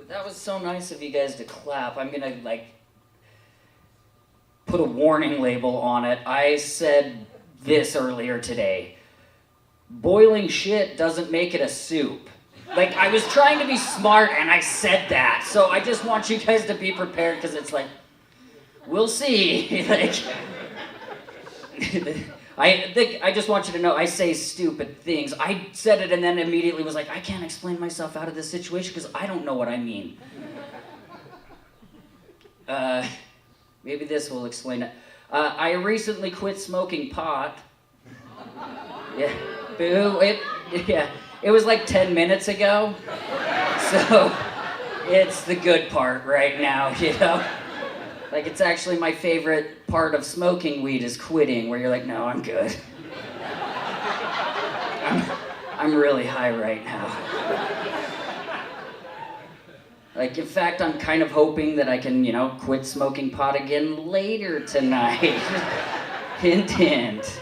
That was so nice of you guys to clap. I'm gonna, put a warning label on it. I said this earlier today. Boiling shit doesn't make it a soup. I was trying to be smart and I said that. So I just want you guys to be prepared because it's we'll see. I just want you to know I say stupid things. I said it and then immediately was I can't explain myself out of this situation because I don't know what I mean. Maybe this will explain it. I recently quit smoking pot. Yeah, boo. It was 10 minutes ago. So it's the good part right now, you know? It's actually my favorite part of smoking weed is quitting, where you're no, I'm good. I'm really high right now. In fact, I'm kind of hoping that I can, quit smoking pot again later tonight. Hint, hint.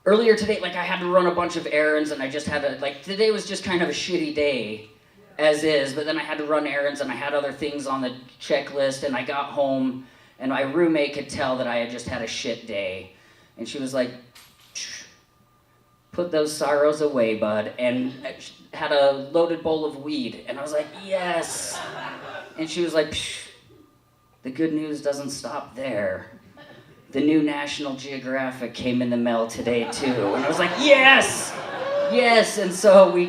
Earlier today, I had to run a bunch of errands and I just had to, today was just kind of a shitty day, as is, but then I had to run errands and I had other things on the checklist and I got home and my roommate could tell that I had just had a shit day. And she was put those sorrows away, bud, and had a loaded bowl of weed. And I was yes. And she was the good news doesn't stop there. The new National Geographic came in the mail today too. And I was yes! Yes! And so we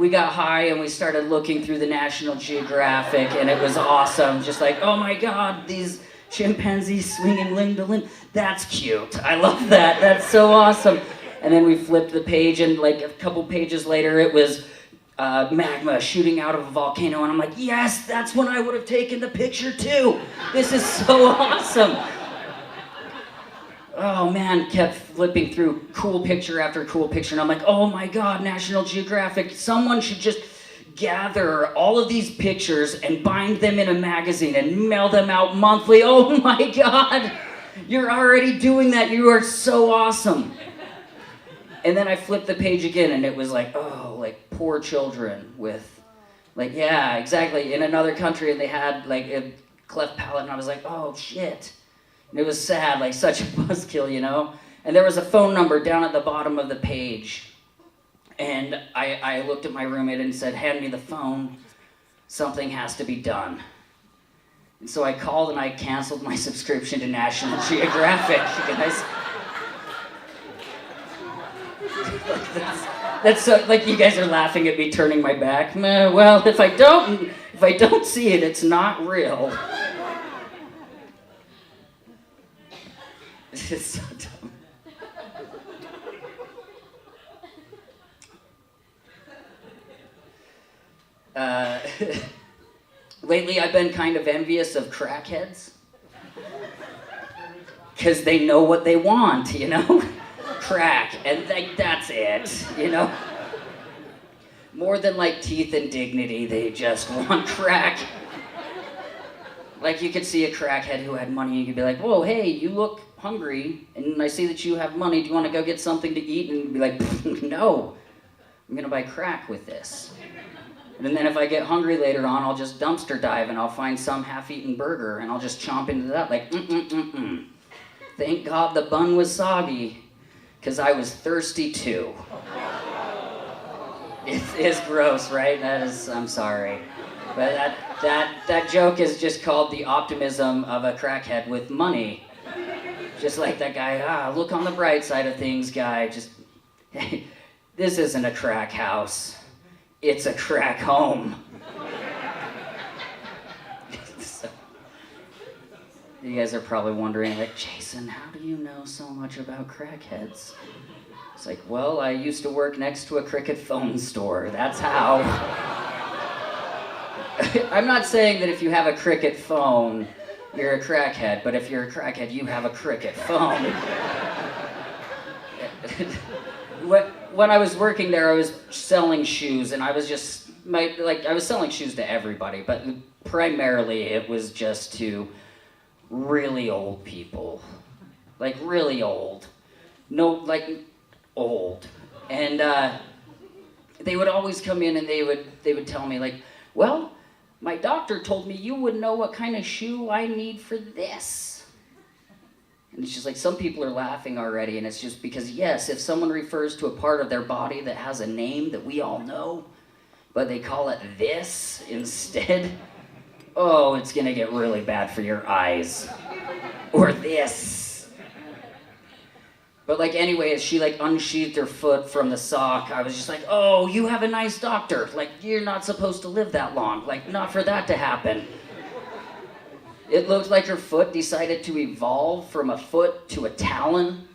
got high and we started looking through the National Geographic and it was awesome. Just oh my God, these chimpanzees swinging limb to limb. That's cute. I love that. That's so awesome. And then we flipped the page and a couple pages later it was magma shooting out of a volcano. And I'm yes, that's when I would have taken the picture too. This is so awesome. Oh man, kept flipping through cool picture after cool picture. And I'm oh my God, National Geographic, someone should just gather all of these pictures and bind them in a magazine and mail them out monthly. Oh my God, you're already doing that. You are so awesome. And then I flipped the page again and it was poor children with, yeah, exactly, in another country and they had a cleft palate and I was oh shit. And it was sad, such a buzzkill, you know? And there was a phone number down at the bottom of the page. And I looked at my roommate and said, hand me the phone. Something has to be done. And so I called and I canceled my subscription to National Geographic, guys. That's so, you guys are laughing at me turning my back. Well, if I don't see it, it's not real. It's so dumb. Lately I've been kind of envious of crackheads. Because they know what they want, you know? Crack, and that's it, you know? More than teeth and dignity, they just want crack. You could see a crackhead who had money and you'd be whoa, hey, you look hungry, and I see that you have money, do you want to go get something to eat? And be no, I'm gonna buy crack with this. And then if I get hungry later on, I'll just dumpster dive and I'll find some half-eaten burger and I'll just chomp into that Thank God the bun was soggy, because I was thirsty too. It's gross, right? I'm sorry. But that joke is just called the optimism of a crackhead with money. Just like that guy, look on the bright side of things guy. Just, hey, this isn't a crack house. It's a crack home. So, you guys are probably wondering, Jason, how do you know so much about crackheads? It's well, I used to work next to a cricket phone store. That's how. I'm not saying that if you have a cricket phone, you're a crackhead, but if you're a crackhead, you have a cricket phone. When I was working there, I was selling shoes, and I was just, I was selling shoes to everybody, but primarily it was just to really old people. Really old. No, old. And they would always come in and they would tell me like, well, my doctor told me you would know what kind of shoe I need for this. And it's just like, some people are laughing already, and it's just because, yes, if someone refers to a part of their body that has a name that we all know, but they call it this instead, oh, it's gonna get really bad for your eyes. Or this. But like, anyway, as she like unsheathed her foot from the sock, I was just like, oh, you have a nice doctor. Like, you're not supposed to live that long. Like, not for that to happen. It looked like her foot decided to evolve from a foot to a talon.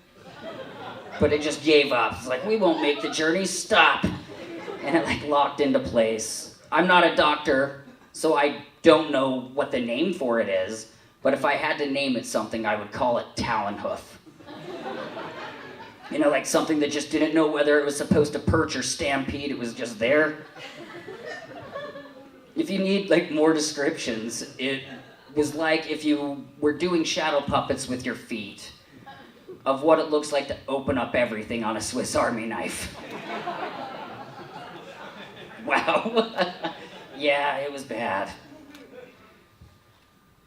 But it just gave up. It's like, we won't make the journey, stop. And it like locked into place. I'm not a doctor, so I don't know what the name for it is. But if I had to name it something, I would call it Talon Hoof. You know, like something that just didn't know whether it was supposed to perch or stampede, it was just there. If you need like more descriptions, it was like if you were doing shadow puppets with your feet of what it looks like to open up everything on a Swiss Army knife. Wow. Yeah, it was bad.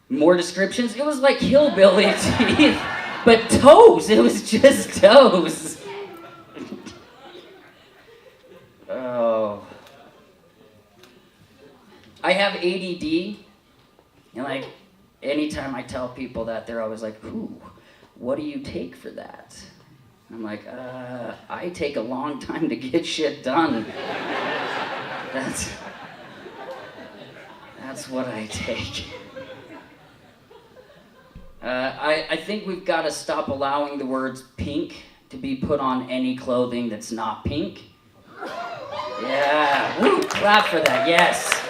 More descriptions? It was like hillbilly teeth. But toes, it was just toes. Oh. I have ADD, and like, anytime I tell people that, they're always like, ooh, what do you take for that? I'm like, I take a long time to get shit done. That's what I take. I think we've got to stop allowing the words pink to be put on any clothing that's not pink. Yeah, woo, clap for that, yes.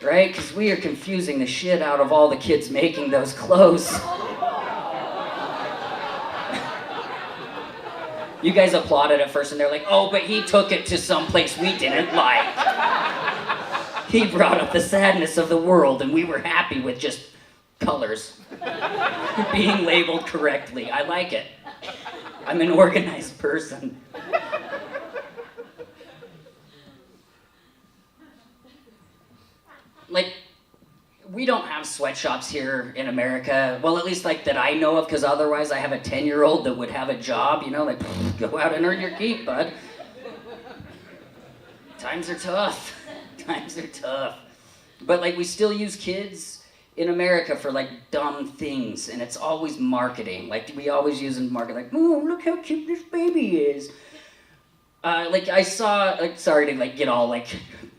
Right, because we are confusing the shit out of all the kids making those clothes. You guys applauded at first and they're like, oh, but he took it to some place we didn't like. He brought up the sadness of the world and we were happy with just colors being labeled correctly. I like it. I'm an organized person. Like, we don't have sweatshops here in America. Well, at least like that I know of, because otherwise I have a 10-year-old that would have a job, you know, like, go out and earn your keep, bud. Times are tough. Times are tough. But like, we still use kids in America for like dumb things, and it's always marketing. Like, we always use in market, like, oh, look how cute this baby is. Like, I saw, like, sorry to like get all like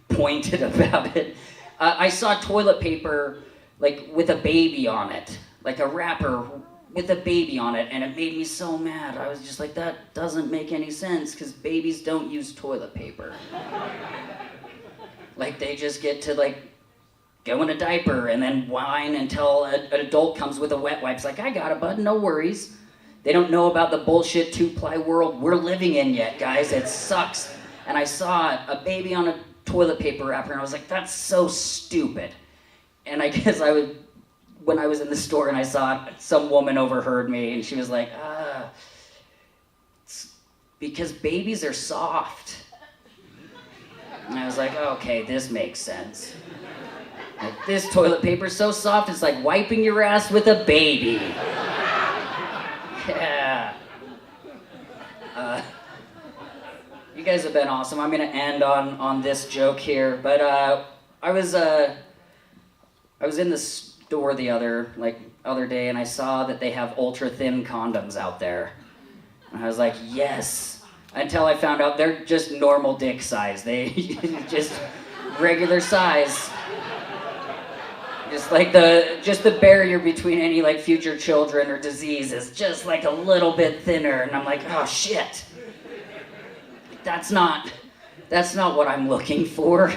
pointed about it. I saw toilet paper like with a baby on it, like a wrapper with a baby on it, and it made me so mad. I was just like, that doesn't make any sense, because babies don't use toilet paper. Like, they just get to like go in a diaper and then whine until an adult comes with a wet wipe. It's like, I got it, bud, no worries. They don't know about the bullshit 2-ply world we're living in yet, guys. It sucks. And I saw a baby on a toilet paper wrapper, and I was like, that's so stupid. And I guess when I was in the store and I saw it, some woman overheard me, and she was like, it's because babies are soft. And I was like, okay, this makes sense. Like, this toilet paper's so soft, it's like wiping your ass with a baby. Yeah. You guys have been awesome. I'm gonna end on this joke here, but I was in the store the other day, and I saw that they have ultra thin condoms out there, and I was like, yes. Until I found out they're just normal dick size. They just regular size. Just like the barrier between any like future children or disease is just like a little bit thinner, and I'm like, oh shit. That's not what I'm looking for.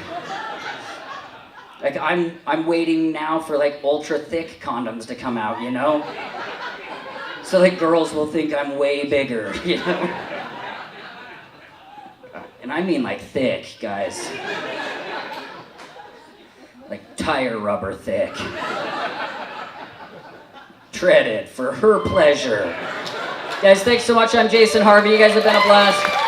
Like, I'm waiting now for like ultra thick condoms to come out, you know? So like girls will think I'm way bigger, you know? And I mean like thick, guys. Like tire rubber thick. Treaded for her pleasure. Guys, thanks so much. I'm Jason Harvey. You guys have been a blast.